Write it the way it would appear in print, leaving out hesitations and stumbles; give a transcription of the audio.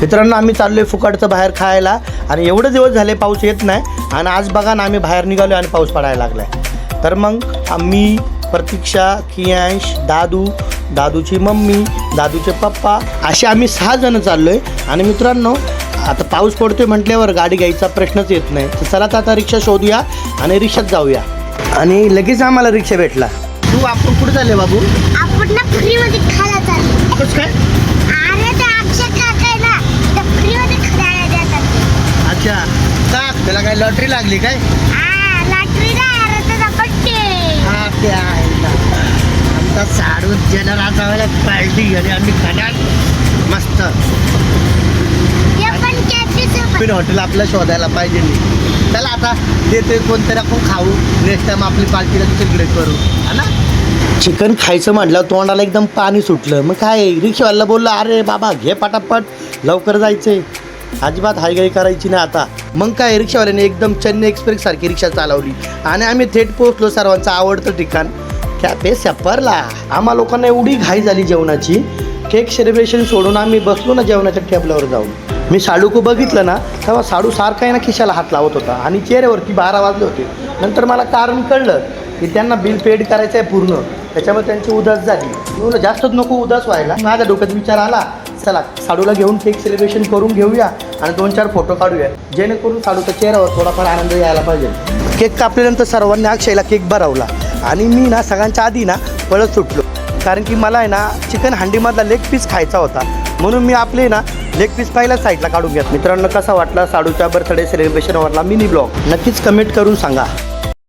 मित्रांनो आम्ही चाललोय फुकटचं बाहेर खायला आणि एवढे दिवस झाले पाऊस येत नाही आणि आज बघा ना आम्ही बाहेर निघालो आणि पाऊस पडायला लागलाय। तर मग आम्ही प्रतीक्षा, कियांश, दादूची मम्मी, दादूचे पप्पा असे आम्ही 6 जण चाललोय। आणि मित्रांनो आता पाऊस पडतोय म्हटल्यावर गाडी घ्यायचा प्रश्नच येत नाही, तर चला आता रिक्षा शोधूया आणि रिक्षात जाऊया। आणि लगेच आम्हाला रिक्षा भेटला। तू आपण कुठे चालले बाबू? आपण ना फ्रीमध्ये खायला चाललो। कसं काय? अरे ते अक्षय काका आहे ना, ते फ्रीमध्ये खायला देतात। अच्छा का त्याला काय लॉटरी लागली काय? हा लॉटरी नाही, अरे त्याचा बड्डे। हा ते आहे ना, आमचा साडू जनराचा वेळेला पार्टी आणि आम्ही खाण्यात मस्त ते पण कॅफेचं पण हॉटेल आपल्या शोधायला पाहिजे नाही। चला आता देते कोणतरी आपण खाऊ, नेक्स्ट टाइम आपली पार्टीला तिकडे करू हा ना। चिकन खायचं म्हटलं तोंडाला एकदम पाणी सुटलं, मग काय रिक्षावाल्याला बोललं अरे बाबा घे पटापट लवकर जायचंय, अजिबात हायगाई करायची नाही आता। मग काय रिक्षावाल्याने एकदम चेन्नई एक्सप्रेस सारखी रिक्षा चालवली आणि आम्ही थेट पोहोचलो सर्वांचं आवडतं ठिकाण कॅफे सफरला। आम्हा लोकांना एवढी घाई झाली जेवणाची, केक सेलिब्रेशन सोडून आम्ही बसलो ना जेवणाच्या टेबलावर जाऊन। मी साडूको बघितलं ना तेव्हा साडू सारखा आहे ना खिशाला हात लावत होता आणि चेहऱ्यावरती 12 वाजले होते। नंतर मला कारण कळलं की त्यांना बिल पेड करायचं आहे पूर्ण, त्याच्यामुळे त्यांची उदास झाली। म्हणून जास्तच नको उदास व्हायला, माझ्या डोक्यात विचार आला चला साडूला घेऊन केक सेलिब्रेशन करून घेऊया आणि 2-4 फोटो काढूया, जेणेकरून साडूच्या चेहऱ्यावर थोडाफार आनंद यायला पाहिजे। केक कापल्यानंतर सर्वांनी अक्षयला केक भरवला आणि मी ना सगळ्यांच्या आधी ना पळत सुटलो, कारण की मला आहे ना चिकन हंडीमधला लेग पीस खायचा होता, म्हणून मी आपले ना लेग पीस पहिल्या साईडला काढून घेत। मित्रांनो कसा वाटला साडूच्या बर्थडे सेलिब्रेशनवरला मिनी ब्लॉग नक्कीच कमेंट करून सांगा।